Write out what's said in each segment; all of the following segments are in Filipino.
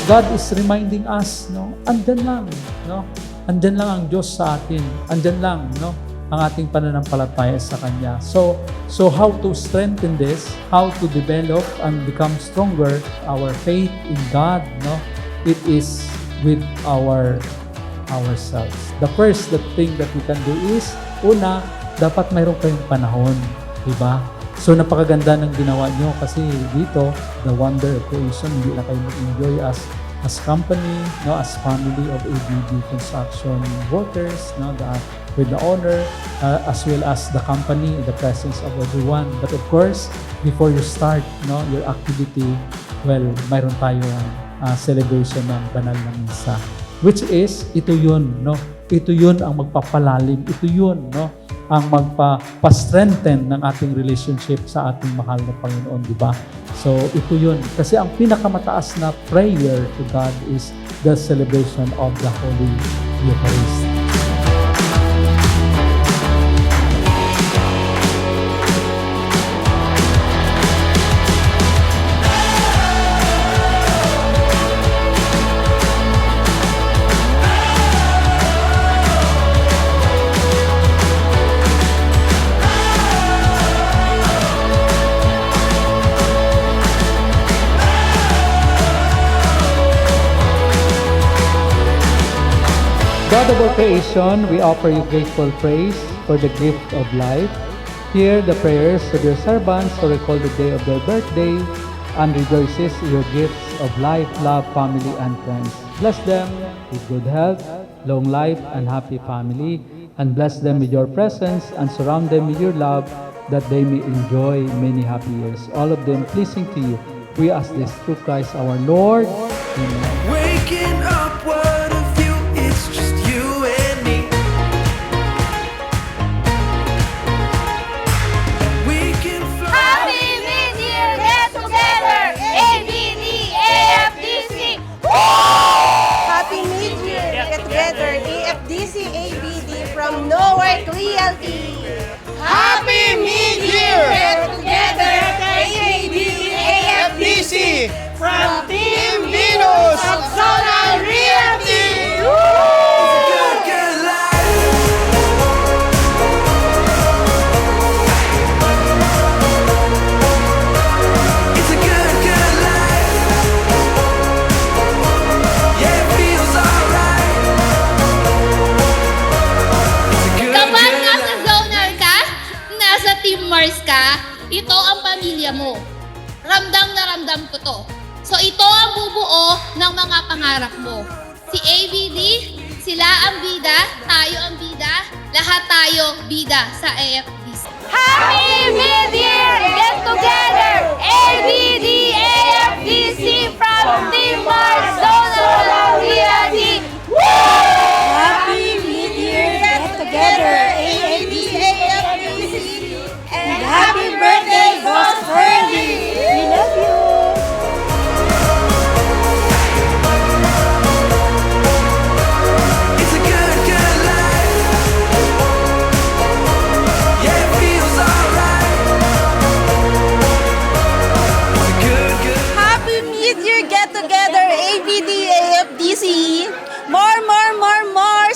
God is reminding us, no, andyan lang, no? Andyan lang ang Diyos sa atin. Andyan lang, no, ang ating pananampalataya sa Kanya. So how to strengthen this, how to develop and become stronger our faith in God, no? It is with ourselves. The first thing that we can do is, una, dapat mayroon kayong panahon, di ba? So napakaganda ng ginawa nyo kasi dito, the wonder of creation, hindi na kayo mag-enjoy as company, no, as family of ABD construction workers, no, with the owner, as well as the company, the presence of everyone. But of course, before you start, no, your activity, well, mayroon tayong celebration ng banal na misa. Which is, ito yun, no? Ito yun ang magpapalalim. Ito yun, no? Ang magpa-strengthen ng ating relationship sa ating mahal na Panginoon, di ba? So, ito yun. Kasi ang pinakamataas na prayer to God is the celebration of the Holy Eucharist. God of our creation, we offer you grateful praise for the gift of life. Hear the prayers of your servants who recall the day of their birthday and rejoices in your gifts of life, love, family, and friends. Bless them with good health, long life, and happy family, and bless them with your presence and surround them with your love that they may enjoy many happy years, all of them pleasing to you. We ask this through Christ our Lord. Amen. Waking up, what a view, it's just you and me. We can fly. Happy Mid-Year Get Together! ABD, AFDC! Happy Mid-Year Get Together, AFDC, ABD from Nowhere Realty. Happy Mid-Year Get Together, ABD, AFDC from Team Venus Zonal Realty! Good, good life. It's a good, good life. Yeah, it feels alright. It's a good, Kapag good nasa life. Zonal ka, nasa Team Mars ka, ito ang pamilya mo. Ramdam na ramdam ko to. So ito ang bubuo ng mga pangarap mo. Si ABD, sila ang bida, tayo ang bida, lahat tayo bida sa AFDC. Happy Mid-Year Get Together! ABD, AFDC from Team Mars Zonal Realty! Happy Mid-Year Get Together, AFDC, AFDC. And happy birthday, Boss Ferdy! We love you! It's a good, good life. Yeah, it feels alright. It's a good, good. Happy Mid-Year Get Together, ABD, AFDC. More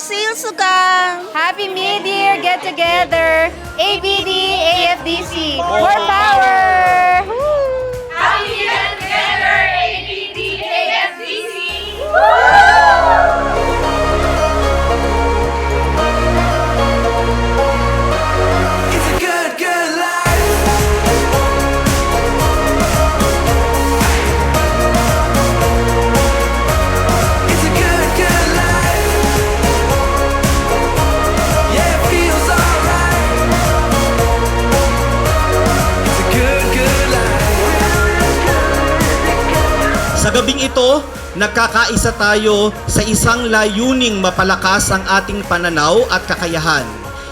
sales to come. Happy Mid-Year Get Together! ABD, AFDC! More power! Happy Get Together! ABD, AFDC! It's a good, good life. It's a good, good life. Yeah, it feels alright. It's a good, good life. Sa gabing ito, nagkakaisa tayo sa isang layuning mapalakas ang ating pananaw at kakayahan.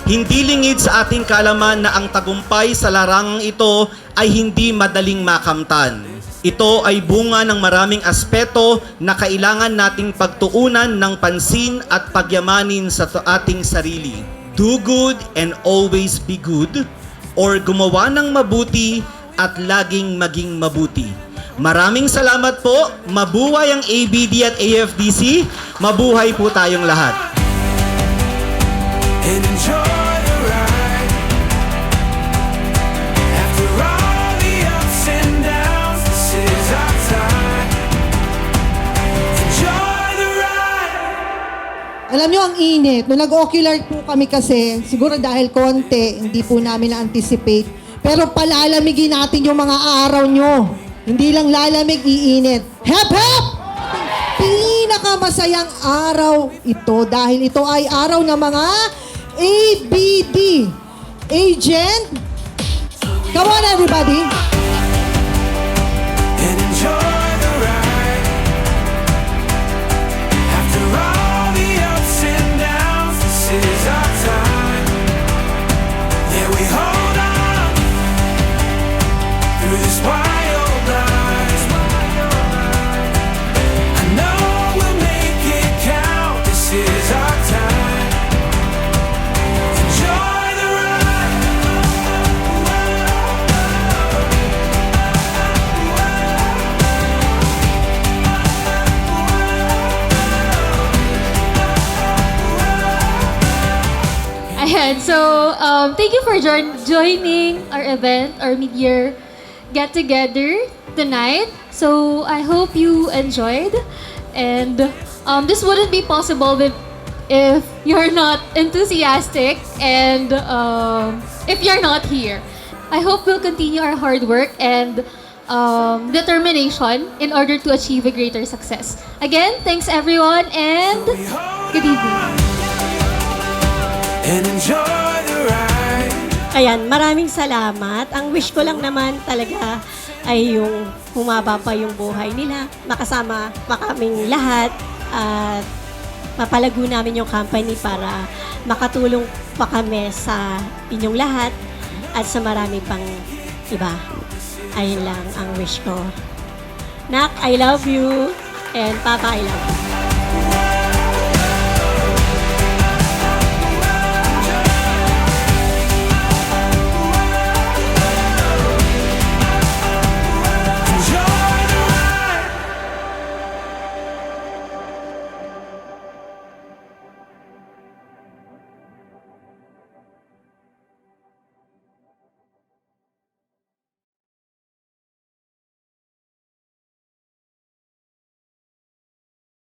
Hindi lingid sa ating kaalaman na ang tagumpay sa larangang ito ay hindi madaling makamtan. Ito ay bunga ng maraming aspeto na kailangan nating pagtuunan ng pansin at pagyamanin sa ating sarili. Do good and always be good, or gumawa ng mabuti at laging maging mabuti. Maraming salamat po. Mabuhay ang ABD at AFDC. Mabuhay po tayong lahat. and enjoy the ride. After all the ups and downs, this is our time. Enjoy the ride. Alam nyo, ang init. Nung nag-ocular po kami kasi, siguro dahil konti, hindi po namin na-anticipate. Pero palalamigin natin yung mga araw nyo. Hindi lang lalamig, iinit. Hep, hep! Pinakamasayang araw ito dahil ito ay araw ng mga ABD. Agent? Come on, everybody! And enjoy the ride. After all the ups and downs, this is our time. Yeah, we hold on through this wild ride. I know we'll make it count. This is our time. Enjoy the Ayan, so thank you for joining our event, our mid-year get-together tonight. So I hope you enjoyed, and this wouldn't be possible if you're not enthusiastic and if you're not here. I hope we'll continue our hard work and determination in order to achieve a greater success. Again, thanks everyone, and good evening. and enjoy the ride. Ayan, maraming salamat. Ang wish ko lang naman talaga ay yung humaba pa yung buhay nila, makasama pa kaming lahat, at mapalago namin yung company para makatulong pa kami sa inyong lahat at sa marami pang iba. Ayun lang ang wish ko. Nak, I love you, and Papa, I love you.